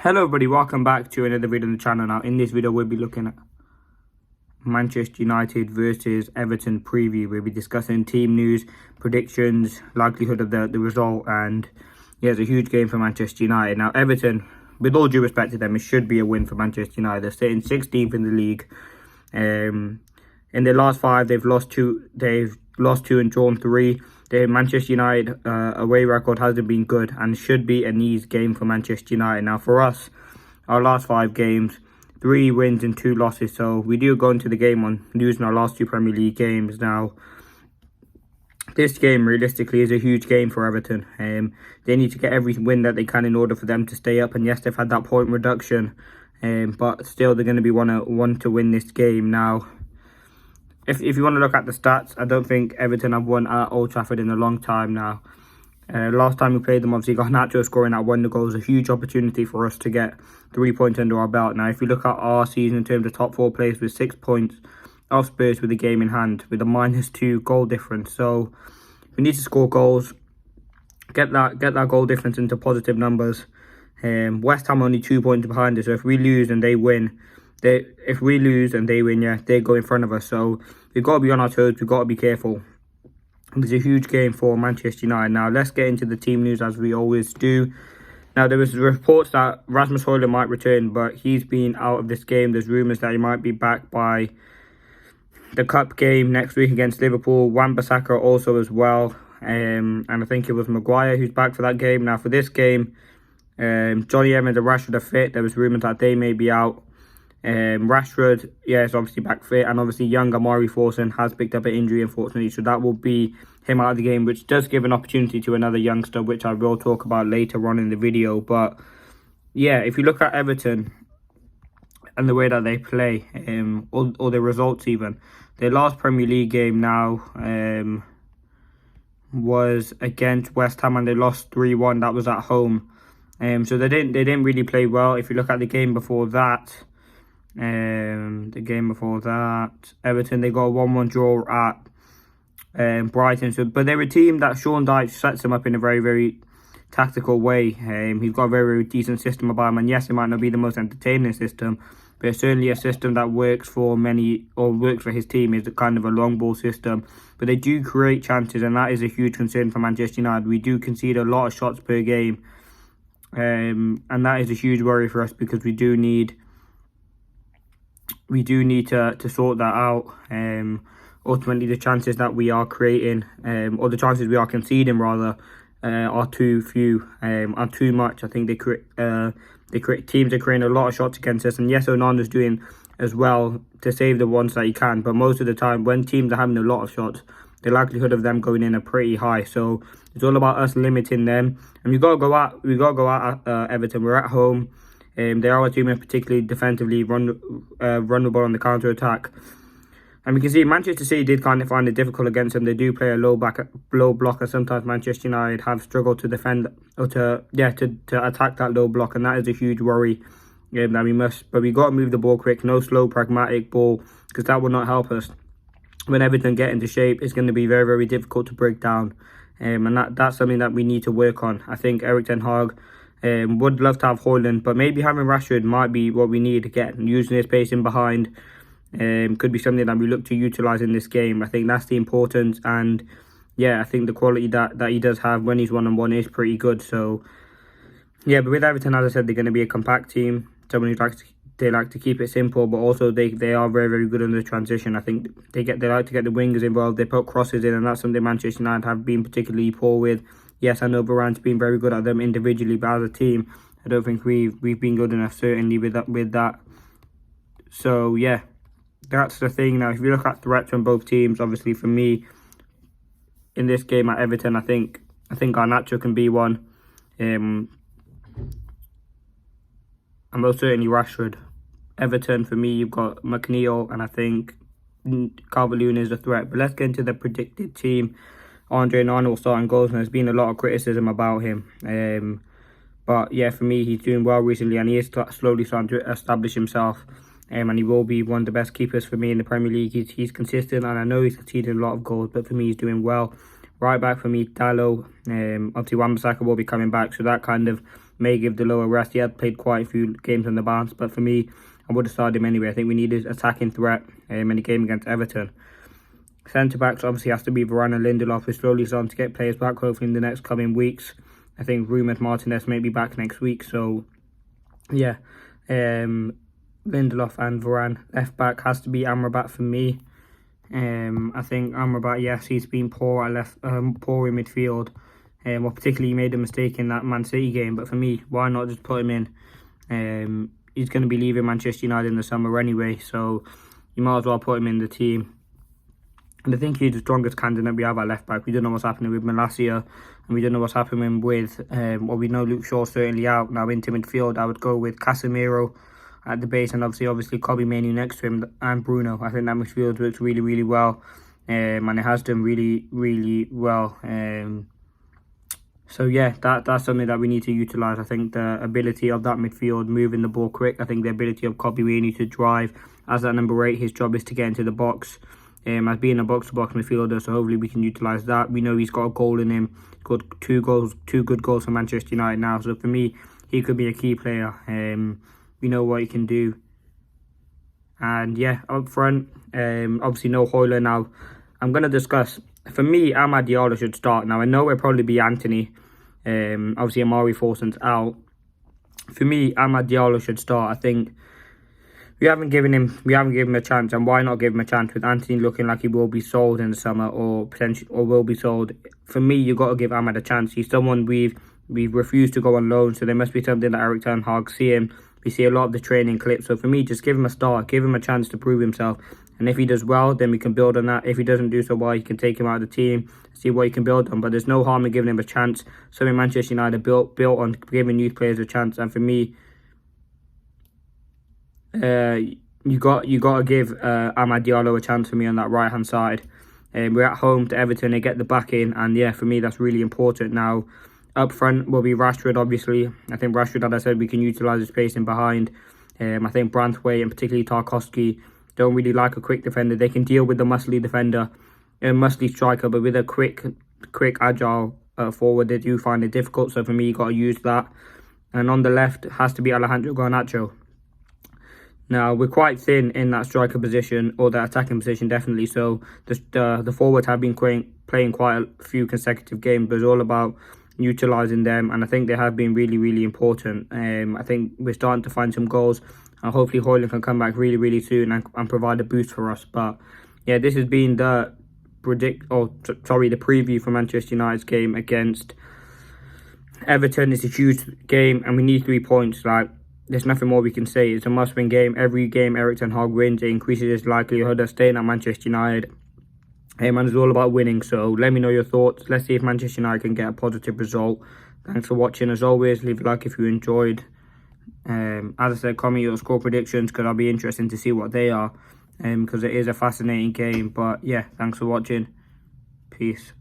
Hello everybody, welcome back to another video on the channel. Now in this video we'll be looking at Manchester United versus Everton preview. We'll be discussing team news, predictions, likelihood of the result, and yeah, it's a huge game for Manchester United. Now Everton, with all due respect to them, it should be a win for Manchester United. They're sitting 16th in the league. In their last five, they've lost two and drawn three. The Manchester United away record hasn't been good and should be an easy game for Manchester United. Now for us, our last 5 games, 3 wins and 2 losses. So we do go into the game on losing our last 2 Premier League games. Now this game realistically is a huge game for Everton. They need to get every win that they can in order for them to stay up. And yes, they've had that point reduction, but still they're going to be want to win this game. Now, if you want to look at the stats, I don't think Everton have won at Old Trafford in a long time now. Last time we played them, obviously Garnacho scoring that 1 goal was a huge opportunity for us to get 3 points under our belt. Now, if you look at our season in terms of top 4 place, with 6 points off Spurs with the game in hand, with a -2 goal difference. So we need to score goals, get that goal difference into positive numbers. West Ham only 2 points behind us, so if we lose and they win, yeah, they go in front of us. So we've got to be on our toes. We've got to be careful. It's a huge game for Manchester United. Now let's get into the team news as we always do. Now there was reports that Rasmus Højlund might return, but he's been out of this game. There's rumours that he might be back by the cup game next week against Liverpool. Wan-Bissaka also as well. And I think it was Maguire who's back for that game. Now for this game, Johnny Evans and Rashford are fit. There was rumours that they may be out. Rashford, yeah, is obviously back fit, and obviously young Amari Forson has picked up an injury, unfortunately, so that will be him out of the game, which does give an opportunity to another youngster, which I will talk about later on in the video. But yeah, if you look at Everton and the way that they play, or their results even, their last Premier League game now was against West Ham, and they lost 3-1. That was at home. So they didn't really play well. If you look at the game before that, Everton, they got a 1-1 draw at Brighton. So, but they're a team that Sean Dyche sets them up in a very, very tactical way. He's got a very, very decent system about him, and yes, it might not be the most entertaining system, but it's certainly a system that works for many, or works for his team. Is kind of a long ball system, but they do create chances, and that is a huge concern for Manchester United. We do concede a lot of shots per game, and that is a huge worry for us, because we do need to sort that out. Ultimately, the chances that we are creating, or the chances we are conceding rather, are too few, are too much. I think teams are creating a lot of shots against us, and yes, Onana's doing as well to save the ones that he can. But most of the time, when teams are having a lot of shots, the likelihood of them going in are pretty high. So it's all about us limiting them, and we got to go out at Everton. We're at home. They are a team particularly defensively vulnerable on the counter attack, and we can see Manchester City did kind of find it difficult against them. They do play a low block, and sometimes Manchester United have struggled to defend, or to attack that low block, and that is a huge worry. That we must, but we got to move the ball quick. No slow, pragmatic ball, because that will not help us. When Everton get into shape, it's going to be very, very difficult to break down, and that's something that we need to work on. I think Erik ten Hag would love to have Højlund, but maybe having Rashford might be what we need to get. Using his pace in behind could be something that we look to utilise in this game. I think that's the importance, and yeah, I think the quality that he does have when he's one-on-one is pretty good. So yeah, but with Everton, as I said, they're going to be a compact team. Someone they like to keep it simple, but also they are very, very good in the transition. I think they like to get the wingers involved. They put crosses in, and that's something Manchester United have been particularly poor with. Yes, I know Varane's been very good at them individually, but as a team, I don't think we've been good enough, certainly with that. So yeah, that's the thing. Now, if you look at threats on both teams, obviously for me in this game at Everton, I think Garnacho can be one, and most certainly Rashford. Everton, for me, you've got McNeil, and I think Calvert-Lewin is a threat. But let's get into the predicted team. Andre Onana starting goals, and there's been a lot of criticism about him. But yeah, for me, he's doing well recently, and he is slowly starting to establish himself. And he will be one of the best keepers for me in the Premier League. He's consistent, and I know he's conceded a lot of goals, but for me, he's doing well. Right back for me, Dalot. Obviously, Wan-Bissaka will be coming back, so that kind of may give the lower rest. He had played quite a few games on the bounce, but for me, I would have started him anyway. I think we needed attacking threat in a game against Everton. Centre-backs obviously has to be Varane and Lindelof. We're slowly starting to get players back, hopefully in the next coming weeks. I think rumoured Martinez may be back next week, so yeah. Lindelof and Varane. Left-back has to be Amrabat for me. I think Amrabat, yes, he's been poor at poor in midfield. Well, particularly he made a mistake in that Man City game, but for me, why not just put him in? He's going to be leaving Manchester United in the summer anyway, so you might as well put him in the team. And I think he's the strongest candidate we have at left back. We don't know what's happening with Malacia, and we don't know what's happening with, well, we know Luke Shaw's certainly out. Now into midfield, I would go with Casemiro at the base, and obviously Kobbie Mainoo next to him, and Bruno. I think that midfield works really, really well, and it has done really, really well. So yeah, that's something that we need to utilise. I think the ability of that midfield, moving the ball quick. I think the ability of Kobbie Mainoo to drive. As that number 8, his job is to get into the box. As being a box-to-box midfielder, so hopefully we can utilise that. We know he's got a goal in him. He's got two good goals for Manchester United now. So for me, he could be a key player. We know what he can do. And yeah, up front, obviously no Højlund now. I'm going to discuss, for me, Amad Diallo should start. Now I know it'll probably be Anthony. Obviously Amari Forson's out. For me, Amad Diallo should start. I think we haven't given him a chance, and why not give him a chance with Anthony looking like he will be sold in the summer or will be sold? For me, you've got to give Amad a chance. He's someone we've refused to go on loan, so there must be something that Erik ten Hag see him. We see a lot of the training clips, so for me, just give him a start, give him a chance to prove himself, and if he does well, then we can build on that. If he doesn't do so well, you can take him out of the team, see what he can build on. But there's no harm in giving him a chance. Something Manchester United built on giving youth players a chance, and for me, you got to give Amad Diallo a chance for me on that right hand side. We're at home to Everton, they get the back in, and yeah, for me that's really important. Now up front will be Rashford. Obviously I think Rashford, as I said, we can utilise his pace in behind. I think Branthwaite and particularly Tarkowski don't really like a quick defender. They can deal with the muscly defender, muscly striker, but with a quick agile forward, they do find it difficult. So for me, you got to use that. And on the left has to be Alejandro Garnacho. Now, we're quite thin in that striker position, or that attacking position, definitely. So the forwards have been playing quite a few consecutive games, but it's all about utilising them. And I think they have been really, really important. I think we're starting to find some goals. And hopefully Højlund can come back really, really soon and provide a boost for us. But yeah, this has been the preview for Manchester United's game against Everton. It's a huge game, and we need 3 points. There's nothing more we can say. It's a must-win game. Every game Erik ten Hag wins, it increases his likelihood of staying at Manchester United. And it's all about winning. So let me know your thoughts. Let's see if Manchester United can get a positive result. Thanks for watching. As always, leave a like if you enjoyed. As I said, comment your score predictions, because I'll be interested to see what they are. Because it is a fascinating game. But yeah, thanks for watching. Peace.